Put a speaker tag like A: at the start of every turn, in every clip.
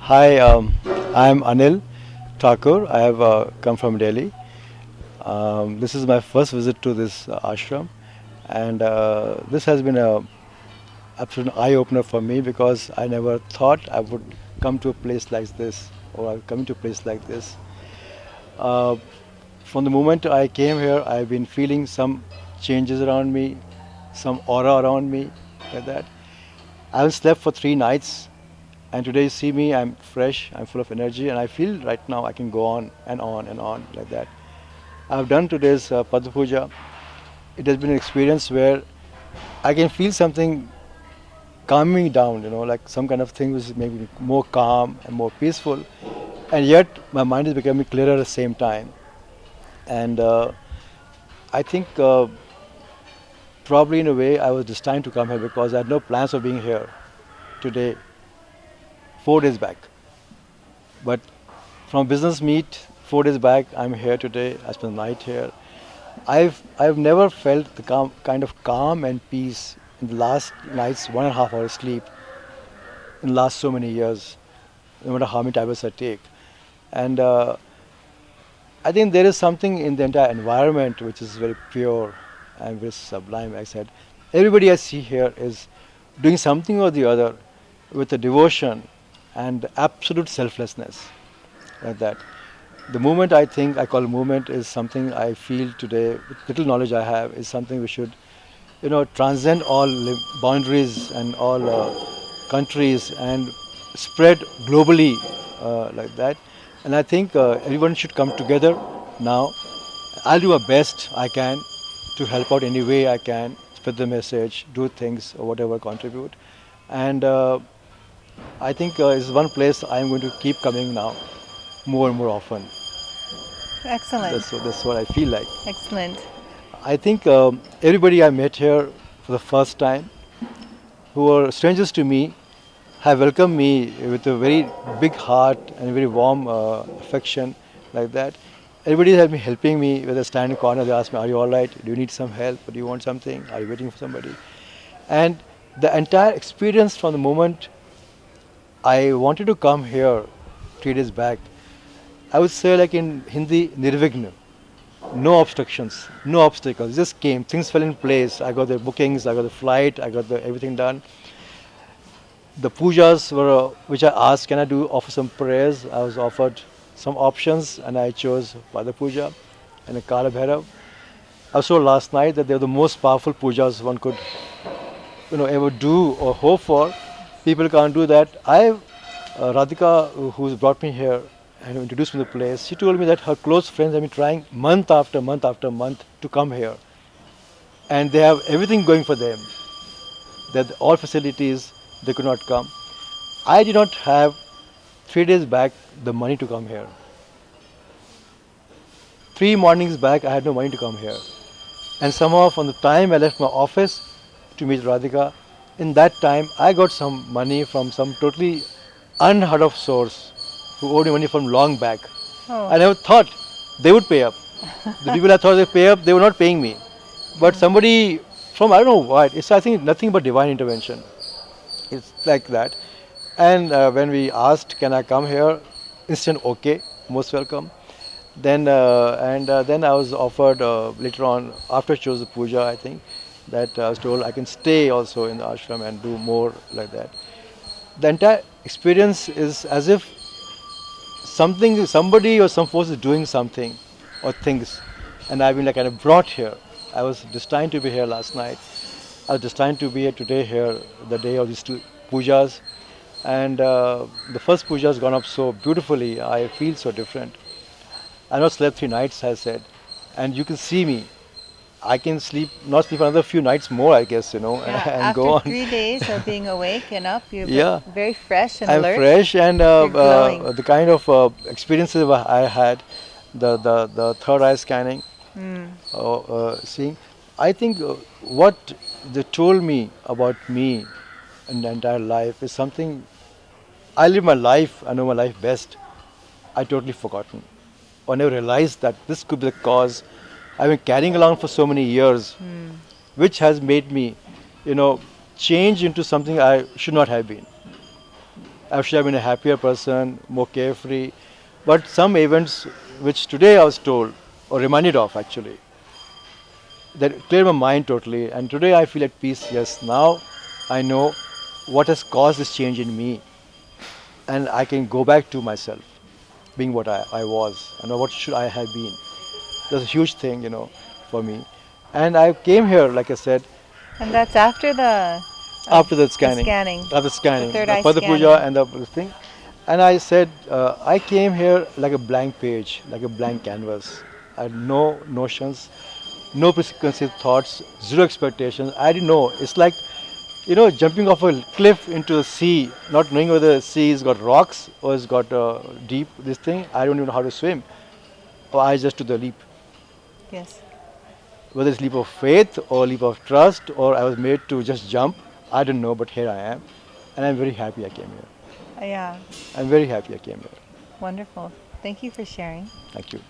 A: Hi, I'm Anil Thakur. I have come from Delhi. This is my first visit to this ashram, and this has been a absolute eye opener for me because I never thought I would come to a place like this, or I'll come to a place like this. Uh, from the moment I came here, I've been feeling some changes around me, some aura around me, like that. I haven't slept for 3 nights. And today you see me, I'm fresh, I'm full of energy, and I feel right now I can go on and on and on like that. I've done today's Padma Puja. It has been an experience where I can feel something calming me down, like some kind of thing which is making me more calm and more peaceful. And yet my mind is becoming clearer at the same time. And I think probably in a way I was destined to come here because I had no plans of being here today, 4 days back. But from business meet 4 days back, I'm here today. I spent the night here. I've never felt the kind of calm and peace in the last night's 1.5 hours sleep in the last so many years, no matter how many tablets I take. And I think there is something in the entire environment which is very pure and very sublime. I said, everybody I see here is doing something or the other with a devotion and absolute selflessness, like that. The movement I think I call movement is something I feel today, with little knowledge I have, is something we should, transcend all boundaries and all countries and spread globally like that. And I think everyone should come together now. I'll do my best I can to help out any way I can, spread the message, do things or whatever, contribute. And I think it's one place I'm going to keep coming now more and more often.
B: Excellent.
A: That's what I feel like.
B: Excellent.
A: I think everybody I met here for the first time, who are strangers to me, have welcomed me with a very big heart and a very warm affection, like that. Everybody has been helping me. Whether I stand in the corner, they ask me, "Are you all right? Do you need some help? Or do you want something? Are you waiting for somebody?" And the entire experience from the moment I wanted to come here 3 days back, I would say like in Hindi, nirvigna. No obstructions, no obstacles. Just came. Things fell in place. I got the bookings, I got the flight, I got the everything done. The pujas were which I asked, can I do offer some prayers? I was offered some options, and I chose Pada Puja and a Kala Bhairav. I was told last night that they're the most powerful pujas one could, ever do or hope for. People can't do that. Radhika, who's brought me here and introduced me to the place, she told me that her close friends have been trying month after month after month to come here, and they have everything going for them. That all facilities, they could not come. I did not have 3 days back the money to come here. 3 mornings back, I had no money to come here. And somehow, from the time I left my office to meet Radhika, in that time, I got some money from some totally unheard of source who owed me money from long back.
B: Oh.
A: I never thought they would pay up. The people I thought they pay up, they were not paying me. But somebody from, I don't know what, it's I think nothing but divine intervention. It's like that. And when we asked, can I come here? Instant okay, most welcome. Then I was offered later on, after I chose the puja, I think, that I was told I can stay also in the ashram and do more like that. The entire experience is as if somebody or some force is doing something or things, and I've been like kind of brought here. I was destined to be here last night. I was destined to be here today, here the day of these two pujas, and the first puja has gone up so beautifully. I feel so different. I not slept 3 nights, I said, and you can see me. I can not sleep another few nights more, I guess,
B: Yeah,
A: and go
B: after
A: on.
B: 3 days of being awake and up, you're
A: Yeah.
B: very fresh and
A: I'm
B: alert.
A: fresh, and
B: You're glowing.
A: the kind of experiences I had, the third eye scanning, seeing, I think what they told me about me and the entire life is something I live my life, I know my life best. I totally forgotten. I never realized that this could be the cause I've been carrying along for so many years, which has made me, change into something I should not have been. I should have been a happier person, more carefree. But some events which today I was told or reminded of actually that cleared my mind totally. And today I feel at peace. Yes, now I know what has caused this change in me, and I can go back to myself, being what I was, and what should I have been. That's a huge thing, for me. And I came here, like I said,
B: And that's after the
A: after the
B: the
A: scanning,
B: scanning,
A: after scanning,
B: third
A: the
B: eye
A: Pada
B: scanning.
A: Puja and the thing. And I said, I came here like a blank page, like a blank canvas. I had no notions, no preconceived thoughts, zero expectations. I didn't know. It's like, jumping off a cliff into the sea, not knowing whether the sea has got rocks or it's got deep, this thing. I don't even know how to swim. Or I just took the leap.
B: Yes.
A: Whether it's leap of faith or leap of trust or I was made to just jump, I don't know, but here I am. And I'm very happy I came here.
B: Yeah.
A: I'm very happy I came here.
B: Wonderful. Thank you for sharing.
A: Thank you.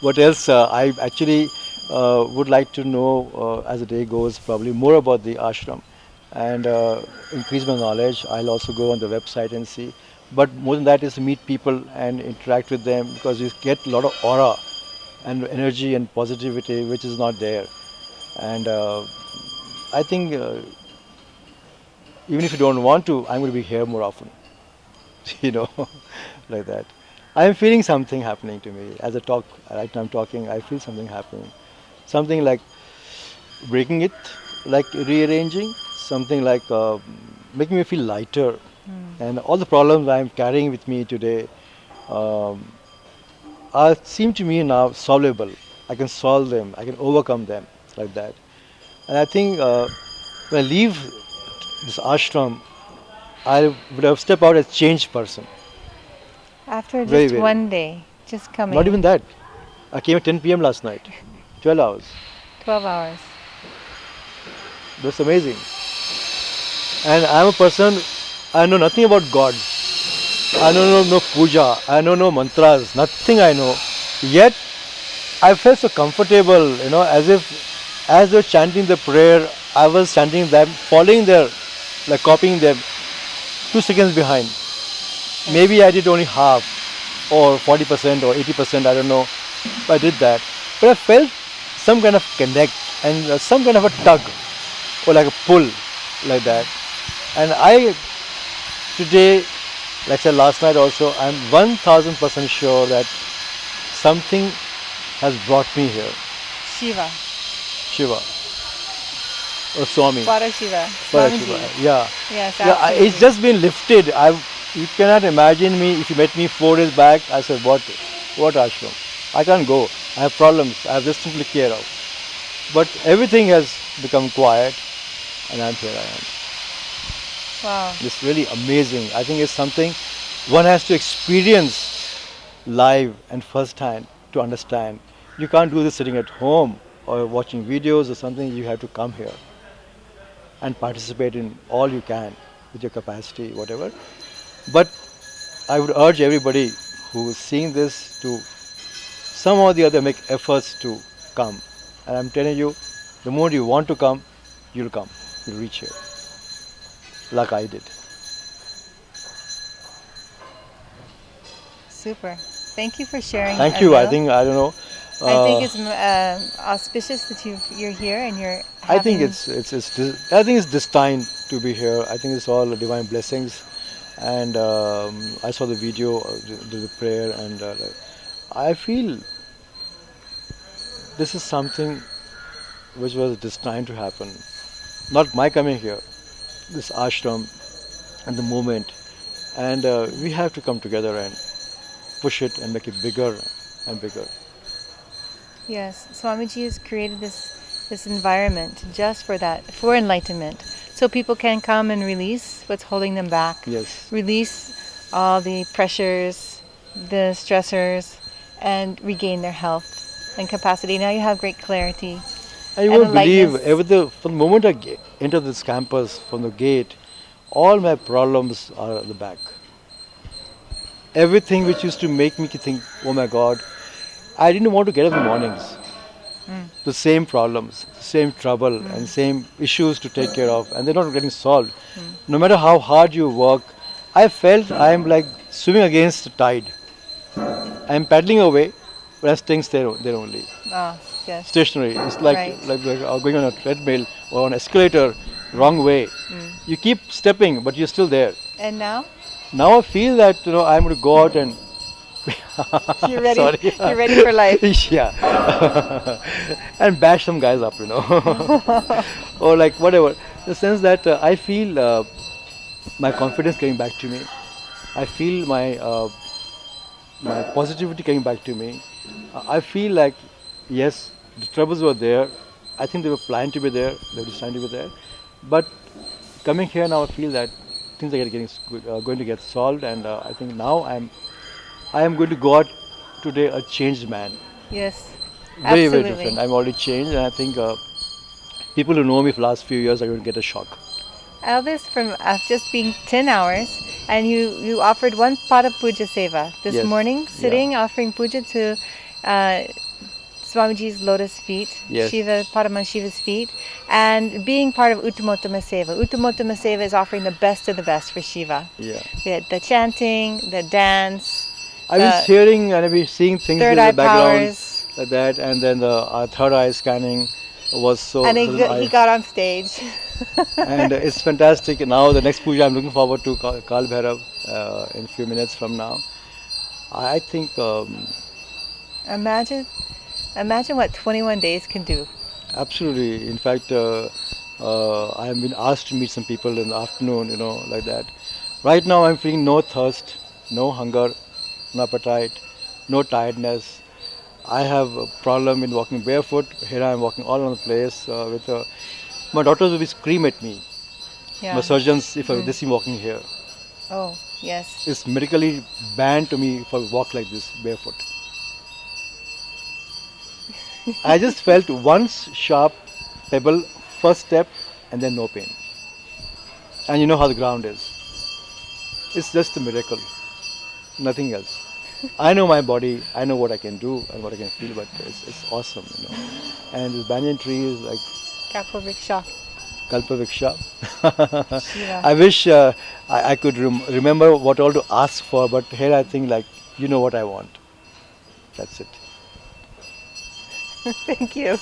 A: What else? I actually would like to know as the day goes, probably more about the ashram and increase my knowledge. I'll also go on the website and see. But more than that is to meet people and interact with them because you get a lot of aura and energy and positivity which is not there. And I think even if you don't want to, I'm going to be here more often. you know, like that. I'm feeling something happening to me as I talk. Right now I'm talking. I feel something happening, something like breaking it, like rearranging, something like making me feel lighter. And all the problems I'm carrying with me today um, seem to me now solvable. I can solve them. I can overcome them like that. And I think when I leave this ashram, I would have stepped out as a changed person.
B: After
A: Very,
B: just
A: very.
B: one day, just coming.
A: Not even that. I came at 10 p.m. last night. 12 hours.
B: 12 hours.
A: That's amazing. And I'm a person, I know nothing about God. I don't know no puja. I know no mantras. Nothing I know. Yet, I felt so comfortable, as they were chanting the prayer, I was chanting them, following their, like copying them, 2 seconds behind. Maybe I did only half, or 40% or 80%, I don't know. But I did that. But I felt some kind of connect and some kind of a tug, or like a pull, like that. And I, today, like I said last night also, I'm 1000% sure that something has brought me here.
B: Shiva.
A: Shiva or Swami.
B: Para Shiva.
A: Para
B: Swamiji.
A: Shiva. Yeah.
B: Yes,
A: Yeah,
B: absolutely.
A: it's just been lifted. You cannot imagine me if you met me 4 days back. I said, what ashram? I can't go. I have problems. I have this to take care of. But everything has become quiet, and here I am.
B: Wow.
A: It's really amazing. I think it's something one has to experience live and first hand to understand. You can't do this sitting at home or watching videos or something. You have to come here and participate in all you can with your capacity, whatever. But I would urge everybody who is seeing this to somehow or the other make efforts to come. And I'm telling you, the more you want to come, you'll come. You'll reach here. Like I did.
B: Super. Thank you for sharing.
A: Thank you. I
B: Adil.
A: think, I don't know.
B: I think it's auspicious that you're here and you're having.
A: I think I think it's destined to be here. I think it's all divine blessings. And I saw the video, the prayer, and I feel this is something which was destined to happen. Not my coming here, this ashram and the movement. And we have to come together and push it and make it bigger and bigger.
B: Yes, Swamiji has created this environment just for that, for enlightenment, so people can come and release what's holding them back.
A: Yes.
B: Release all the pressures, the stressors, and regain their health and capacity. Now you have great clarity.
A: I
B: And
A: won't believe,
B: lightness.
A: from the moment I enter this campus, from the gate, all my problems are at the back. Everything which used to make me think, oh my God, I didn't want to get up in the mornings. The same problems, the same trouble, and same issues to take care of, and they're not getting solved. No matter how hard you work, I felt I am like swimming against the tide. I am paddling away, but I'm staying there only.
B: Ah, yes.
A: Stationary. It's like
B: Right.
A: going on a treadmill or on an escalator, wrong way. You keep stepping, but you're still there.
B: And now
A: Now I feel that I'm going to go out and
B: you're ready.
A: Sorry.
B: You're ready for life.
A: yeah, and bash some guys up, or like whatever. The sense that I feel my confidence coming back to me. I feel my positivity coming back to me. I feel like yes, the troubles were there. I think they were planned to be there. They were designed to be there, but coming here now, I feel that things are going to get solved, and I think now I am going to go out today a changed man.
B: Yes.
A: Very, very
B: Absolutely.
A: different. I'm already changed, and I think people who know me for the last few years are going to get a shock.
B: Elvis, from just being 10 hours, and you offered one pada puja seva this
A: Yes.
B: morning, sitting offering puja to Swamiji's lotus feet,
A: Yes.
B: Shiva, Paraman Shiva's feet, and being part of Uttamottama Seva. Uttamottama Seva is offering the best of the best for Shiva.
A: Yeah.
B: The chanting, the dance,
A: I was hearing and I was seeing things in
B: third
A: the
B: eye
A: background
B: powers,
A: like that, and then the third eye scanning was so.
B: and
A: so
B: he got on stage.
A: and it's fantastic. Now the next puja, I'm looking forward to Kal Bhairav in a few minutes from now. I think
B: Imagine what 21 days can do.
A: absolutely. In fact, I have been asked to meet some people in the afternoon, like that. Right now, I'm feeling no thirst, no hunger, no appetite, no tiredness. I have a problem in walking barefoot. Here I am walking all around the place my daughters will scream at me.
B: Yeah.
A: My surgeons, if they see me walking here,
B: Oh, yes.
A: it's medically banned to me if I walk like this barefoot. I just felt one sharp pebble, first step, and then no pain. And you know how the ground is. It's just a miracle, nothing else. I know my body, I know what I can do and what I can feel, but it's awesome, And this banyan tree is like
B: Kapavriksha.
A: Kalpavriksha.
B: Shiva.
A: I wish I could remember what all to ask for, but here I think like, you know what I want. That's it.
B: Thank you.